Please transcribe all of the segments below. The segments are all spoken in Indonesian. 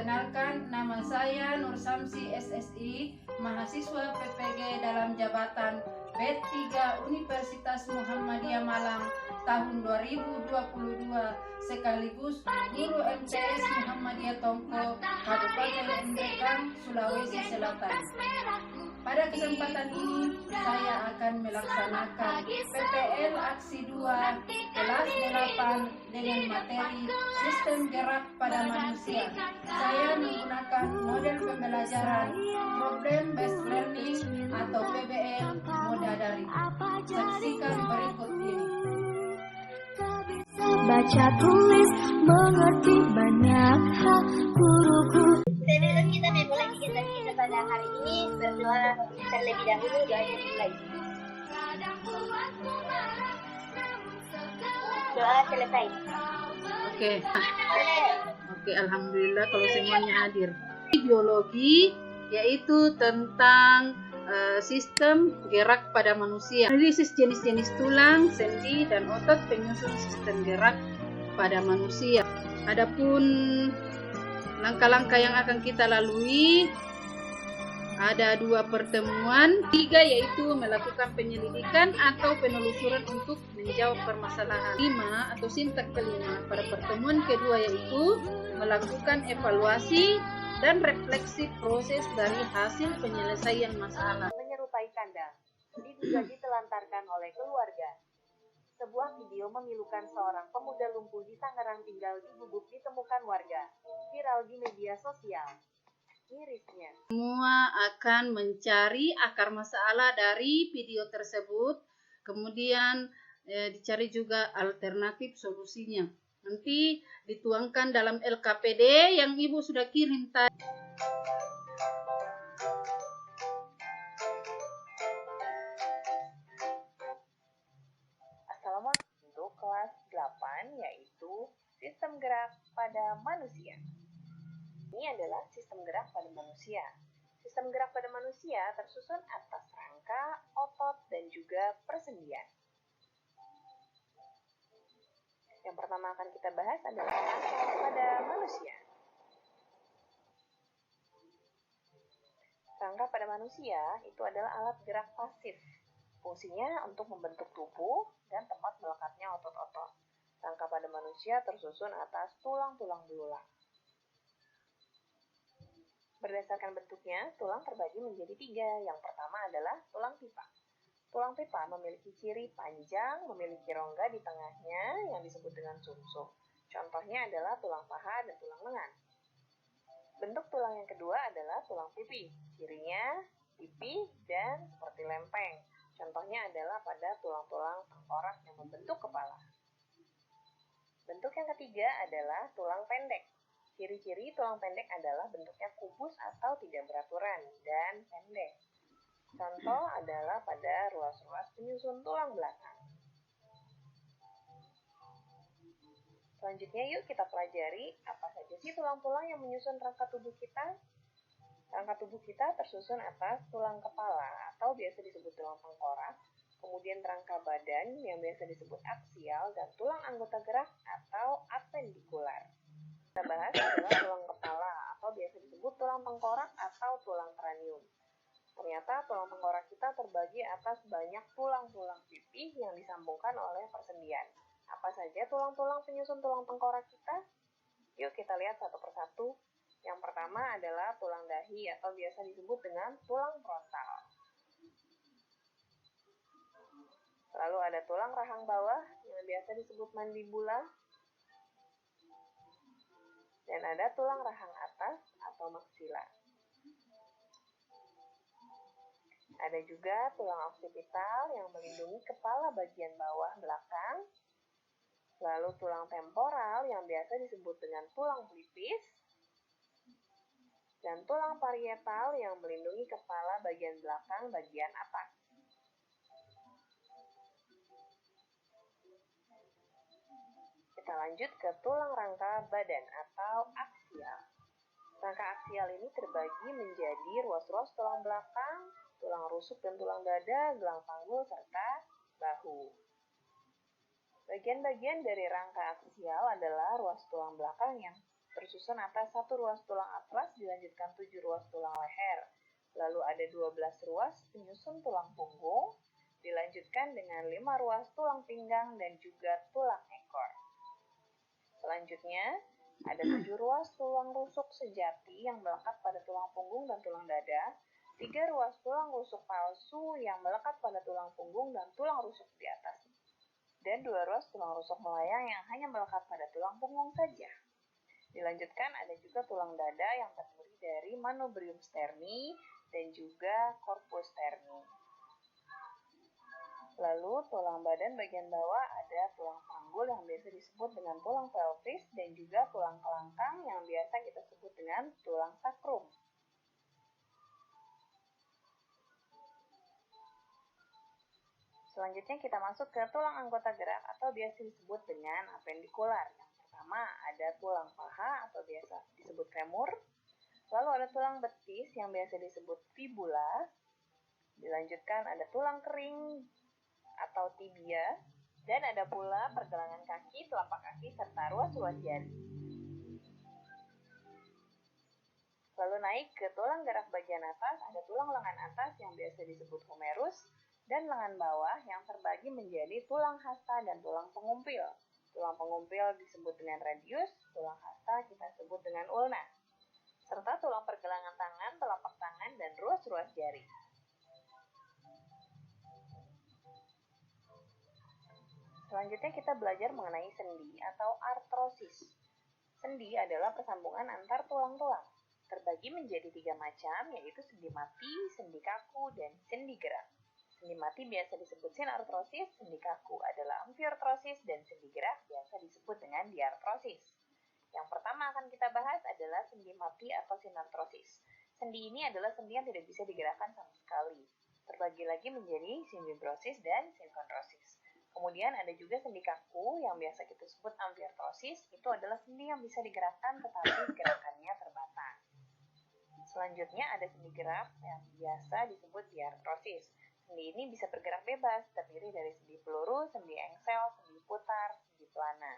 Perkenalkan, nama saya Nur Samsi SSI, mahasiswa PPG dalam jabatan B3 Universitas Muhammadiyah Malang tahun 2022 sekaligus guru MTS Muhammadiyah Tongko, Kabupaten Endrekang, Sulawesi Selatan. Pada kesempatan ini saya akan melaksanakan PPL Aksi 2 kelas 8 dengan materi Sistem Gerak pada Manusia. Saya menggunakan model pembelajaran Problem Based Learning atau PBL moda daring. Saksikan berikut ini. Baca tulis mengerti banyak hal guru-guru. Sebelum kita memulai kegiatan kita pada hari ini, berdoa terlebih dahulu, doanya dimulai. Doa selesai. Oke, alhamdulillah kalau semuanya hadir. Biologi yaitu tentang sistem gerak pada manusia. Analisis jenis-jenis tulang, sendi, dan otot penyusun sistem gerak pada manusia. Adapun langkah-langkah yang akan kita lalui, ada 2 pertemuan, 3 yaitu melakukan penyelidikan atau penelusuran untuk menjawab permasalahan. 5 atau sintak kelima pada pertemuan kedua yaitu melakukan evaluasi dan refleksi proses dari hasil penyelesaian masalah. Menyerupai kandang, diduga ditelantarkan oleh keluarga. Sebuah video memilukan seorang pemuda lumpuh di Tangerang tinggal di Gubuk ditemukan warga. Viral di media sosial. Mirisnya, Semua akan mencari akar masalah dari video tersebut, kemudian dicari juga alternatif solusinya. Nanti dituangkan dalam LKPD yang Ibu sudah kirim tadi. Assalamualaikum, untuk kelas 8 yaitu sistem gerak pada manusia. Ini adalah sistem gerak pada manusia. Sistem gerak pada manusia tersusun atas rangka, otot, dan juga persendian. Yang pertama akan kita bahas adalah rangka pada manusia. Rangka pada manusia itu adalah alat gerak pasif. Fungsinya untuk membentuk tubuh dan tempat melekatnya otot-otot. Rangka pada manusia tersusun atas tulang-tulang belulang. Berdasarkan bentuknya, tulang terbagi menjadi 3. Yang pertama adalah tulang pipa. Tulang pipa memiliki ciri panjang, memiliki rongga di tengahnya yang disebut dengan sumsum. Contohnya adalah tulang paha dan tulang lengan. Bentuk tulang yang kedua adalah tulang pipi. Cirinya pipi dan seperti lempeng. Contohnya adalah pada tulang-tulang tengkorak yang membentuk kepala. Bentuk yang ketiga adalah tulang pendek. Ciri-ciri tulang pendek adalah bentuknya kubus atau tidak beraturan dan pendek. Contoh adalah pada ruas-ruas penyusun tulang belakang. Selanjutnya yuk kita pelajari apa saja sih tulang-tulang yang menyusun rangka tubuh kita. Rangka tubuh kita tersusun atas tulang kepala atau biasa disebut tulang tengkorak, kemudian rangka badan yang biasa disebut aksial, dan tulang anggota gerak atau apendikular. Kita bahas adalah tulang kepala atau biasa disebut tulang tengkorak atau tulang kranium. Ternyata tulang tengkorak kita terbagi atas banyak tulang-tulang pipih yang disambungkan oleh persendian. Apa saja tulang-tulang penyusun tulang tengkorak kita? Yuk kita lihat satu persatu. Yang pertama adalah tulang dahi atau biasa disebut dengan tulang frontal. Lalu ada tulang rahang bawah yang biasa disebut mandibula. Dan ada tulang rahang atas atau maksila. Ada juga tulang oksipital yang melindungi kepala bagian bawah belakang. Lalu tulang temporal yang biasa disebut dengan tulang pelipis. Dan tulang parietal yang melindungi kepala bagian belakang bagian atas. Kita lanjut ke tulang rangka badan atau aksial. Rangka aksial ini terbagi menjadi ruas-ruas tulang belakang, tulang rusuk dan tulang dada, gelang panggul, serta bahu. Bagian-bagian dari rangka aksial adalah ruas tulang belakang yang tersusun atas 1 ruas tulang atlas dilanjutkan 7 ruas tulang leher. Lalu ada 12 ruas penyusun tulang punggung, dilanjutkan dengan 5 ruas tulang pinggang dan juga tulang ekor. Selanjutnya, ada 7 ruas tulang rusuk sejati yang melekat pada tulang punggung dan tulang dada, 3 ruas tulang rusuk palsu yang melekat pada tulang punggung dan tulang rusuk di atas, dan 2 ruas tulang rusuk melayang yang hanya melekat pada tulang punggung saja. Dilanjutkan ada juga tulang dada yang terdiri dari manubrium sterni dan juga corpus sterni. Lalu tulang badan bagian bawah ada tulang panggul yang biasa disebut dengan tulang pelvis dan juga tulang kelangkang yang biasa kita sebut dengan tulang sakrum. Selanjutnya kita masuk ke tulang anggota gerak atau biasa disebut dengan apendikular. Yang pertama ada tulang paha atau biasa disebut femur. Lalu ada tulang betis yang biasa disebut fibula. Dilanjutkan ada tulang kering atau tibia, dan ada pula pergelangan kaki, telapak kaki, serta ruas-ruas jari. Lalu naik ke tulang gerak bagian atas, ada tulang lengan atas yang biasa disebut humerus, dan lengan bawah yang terbagi menjadi tulang hasta dan tulang pengumpil. Tulang pengumpil disebut dengan radius, tulang hasta kita sebut dengan ulna, serta tulang pergelangan tangan, telapak tangan, dan ruas-ruas jari. Selanjutnya kita belajar mengenai sendi atau artrosis. Sendi adalah persambungan antar tulang-tulang. Terbagi menjadi 3 macam, yaitu sendi mati, sendi kaku, dan sendi gerak. Sendi mati biasa disebut sinartrosis, sendi kaku adalah amfiartrosis, dan sendi gerak biasa disebut dengan diartrosis. Yang pertama akan kita bahas adalah sendi mati atau sinartrosis. Sendi ini adalah sendi yang tidak bisa digerakkan sama sekali. Terbagi lagi menjadi sinfibrosis dan sinchondrosis. Kemudian ada juga sendi kaku yang biasa kita sebut amfiartrosis, itu adalah sendi yang bisa digerakkan tetapi gerakannya terbatas. Selanjutnya ada sendi gerak yang biasa disebut diartrosis. Sendi ini bisa bergerak bebas, terdiri dari sendi peluru, sendi engsel, sendi putar, sendi pelana.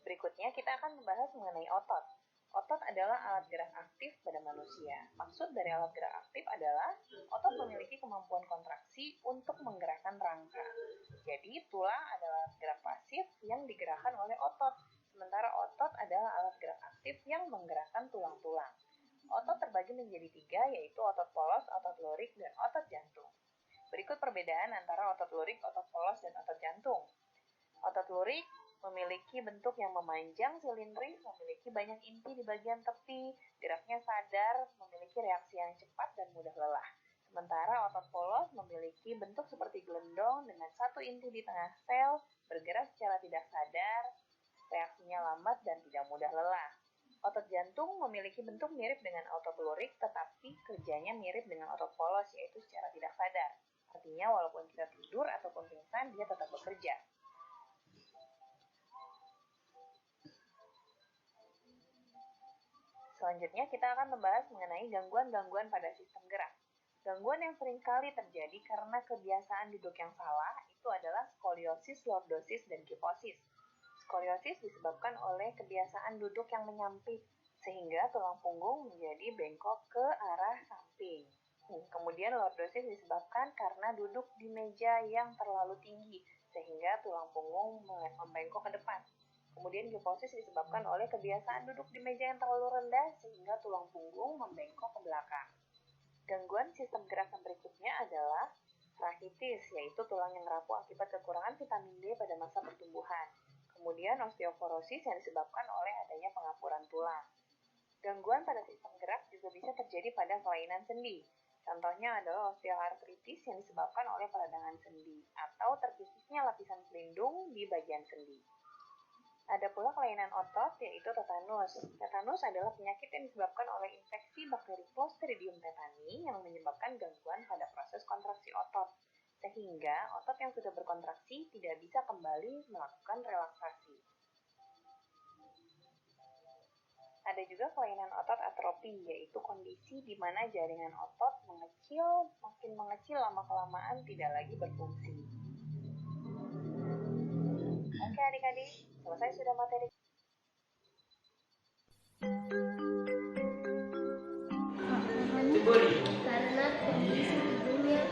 Berikutnya kita akan membahas mengenai otot. Otot adalah alat gerak aktif pada manusia. Maksud dari alat gerak aktif adalah otot memiliki kemampuan kontraksi untuk menggerakkan rangka. Jadi tulang adalah alat gerak pasif yang digerakkan oleh otot, sementara otot adalah alat gerak aktif yang menggerakkan tulang-tulang. Otot terbagi menjadi 3, yaitu otot polos, otot lurik, dan otot jantung. Berikut perbedaan antara otot lurik, otot polos, dan otot jantung. Otot lurik memiliki bentuk yang memanjang silindris, memiliki banyak inti di bagian tepi, geraknya sadar, memiliki reaksi yang cepat dan mudah lelah. Sementara otot polos memiliki bentuk seperti gelendong dengan satu inti di tengah sel, bergerak secara tidak sadar, reaksinya lambat dan tidak mudah lelah. Otot jantung memiliki bentuk mirip dengan otot lurik, tetapi kerjanya mirip dengan otot polos, yaitu secara tidak sadar. Artinya walaupun kita tidur ataupun pingsan, dia tetap bekerja. Selanjutnya kita akan membahas mengenai gangguan-gangguan pada sistem gerak. Gangguan yang sering kali terjadi karena kebiasaan duduk yang salah itu adalah skoliosis, lordosis, dan kifosis. Skoliosis disebabkan oleh kebiasaan duduk yang menyamping, sehingga tulang punggung menjadi bengkok ke arah samping. Kemudian lordosis disebabkan karena duduk di meja yang terlalu tinggi, sehingga tulang punggung membengkok ke depan. Kemudian kifosis disebabkan oleh kebiasaan duduk di meja yang terlalu rendah sehingga tulang punggung membengkok ke belakang. Gangguan sistem gerak yang berikutnya adalah rachitis, yaitu tulang yang rapuh akibat kekurangan vitamin D pada masa pertumbuhan. Kemudian osteoporosis yang disebabkan oleh adanya pengapuran tulang. Gangguan pada sistem gerak juga bisa terjadi pada kelainan sendi. Contohnya adalah osteoartritis yang disebabkan oleh peradangan sendi atau terkikisnya lapisan pelindung di bagian sendi. Ada pula kelainan otot, yaitu tetanus. Tetanus adalah penyakit yang disebabkan oleh infeksi bakteri Clostridium tetani yang menyebabkan gangguan pada proses kontraksi otot, sehingga otot yang sudah berkontraksi tidak bisa kembali melakukan relaksasi. Ada juga kelainan otot atrofi, yaitu kondisi di mana jaringan otot makin mengecil lama-kelamaan tidak lagi berfungsi. Oke adik-adik, selesai sudah materi. Karena kondisi tubuhnya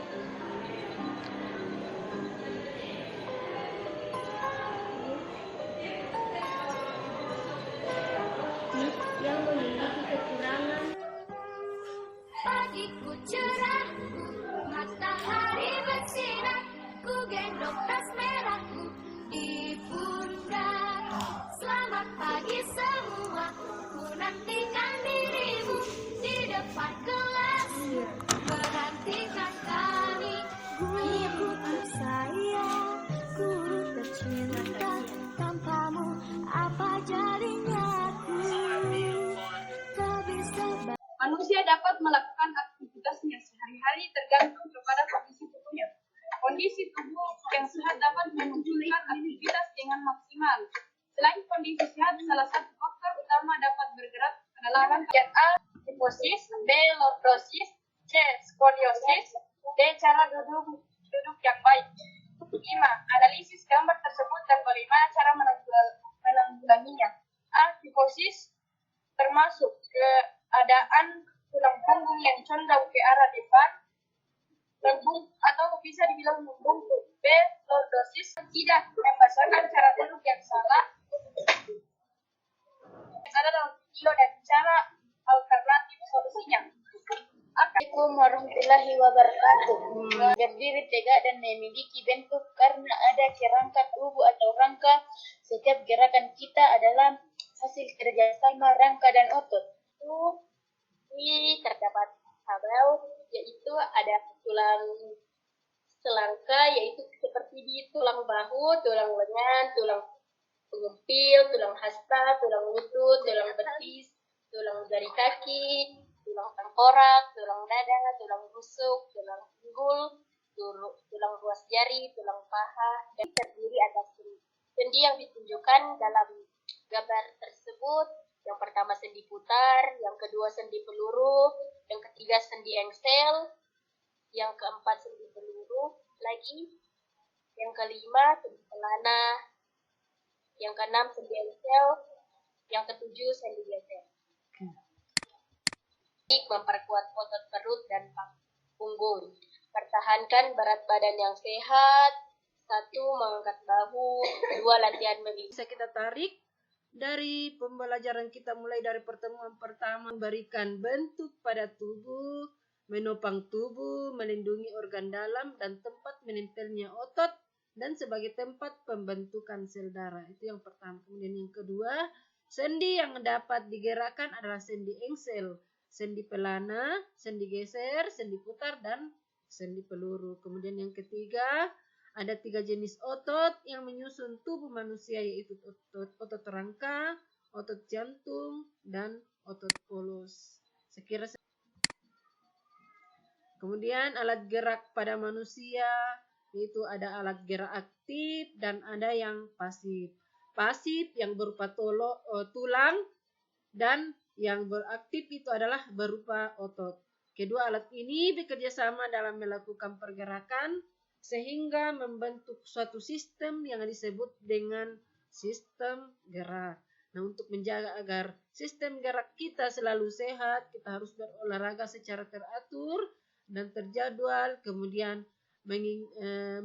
yang memiliki kekurangan. Pagiku cerah, matahari bersinar, ku gendong tas merahku di pundak. Selamat pagi semua, ku nantikan dirimu di depan kelas, menantikan kami. Guruku tersayang, guru tercinta, tanpamu apa jadinya aku? Tak bisa Manusia dapat melakukan aktivitasnya sehari-hari tergantung kepada kondisi tubuhnya. Kondisi tubuh yang sehat dapat memunculkan aktivitas dengan maksimal. Selain kondisi sehat, salah satu faktor utama dapat bergerak adalah bagian A, hiposis, B, lordosis, C, skoliosis, D, cara duduk yang baik. 5. Analisis gambar tersebut dan bagaimana cara menanggulanginya. A. Hiposis termasuk keadaan tulang punggung yang condong ke arah depan, lembung atau bisa dibilang membungkuk. B. Lordosis tidak membahasakan cara duduk yang salah. Ada dalam video dan cara alternatif solusinya. Assalamualaikum warahmatullahi wabarakatuh. Berdiri tegak dan memiliki bentuk karena ada kerangka tubuh atau rangka. Setiap gerakan kita adalah hasil kerjasama rangka dan otot. Ini terdapat tabel, yaitu ada tulang selangka, yaitu seperti di tulang bahu, tulang lengan, tulang pengumpil, tulang hasta, tulang lutut, tulang betis, tulang jari kaki, tulang tengkorak, tulang dada, tulang rusuk, tulang pinggul, tulang ruas jari, tulang paha, dan terdiri atas sendi yang ditunjukkan dalam gambar tersebut. Yang pertama sendi putar, yang kedua sendi peluru, yang ketiga sendi engsel, yang keempat sendi peluru lagi, yang kelima sendi pelana, yang keenam sendi engsel, yang ketujuh sendi geser. Memperkuat otot perut dan punggung. Pertahankan berat badan yang sehat. 1. Mengangkat bahu. 2. Latihan memilih. Bisa kita tarik dari pembelajaran kita mulai dari pertemuan pertama, memberikan bentuk pada tubuh, menopang tubuh, melindungi organ dalam dan tempat menempelnya otot, dan sebagai tempat pembentukan sel darah. Itu yang pertama. Kemudian yang kedua, sendi yang dapat digerakkan adalah sendi engsel, sendi pelana, sendi geser, sendi putar, dan sendi peluru. Kemudian yang ketiga, ada 3 jenis otot yang menyusun tubuh manusia, yaitu otot rangka, otot jantung, dan otot polos. Kemudian alat gerak pada manusia, yaitu ada alat gerak aktif dan ada yang pasif. Pasif yang berupa tulang, dan yang beraktif itu adalah berupa otot. Kedua alat ini bekerja sama dalam melakukan pergerakan sehingga membentuk suatu sistem yang disebut dengan sistem gerak. Nah, untuk menjaga agar sistem gerak kita selalu sehat, kita harus berolahraga secara teratur dan terjadwal, kemudian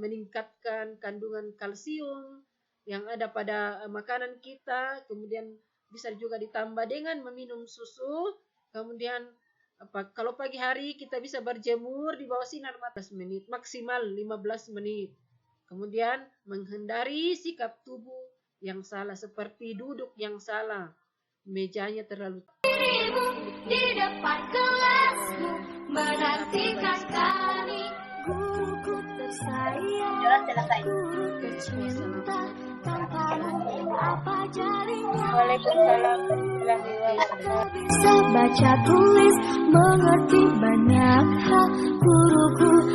meningkatkan kandungan kalsium yang ada pada makanan kita, kemudian bisa juga ditambah dengan meminum susu, kemudian kalau pagi hari kita bisa berjemur di bawah sinar matahari 15 menit, maksimal 15 menit. Kemudian menghindari sikap tubuh yang salah seperti duduk yang salah, mejanya terlalu dirimu di depan kelasmu, menantikan kami. Guruku tersayang, guru tercinta, tanpamu apa jadinya? Waalaikumsalam warahmatullahi wabarakatuh. Bisa baca tulis, mengerti banyak hal. Guruku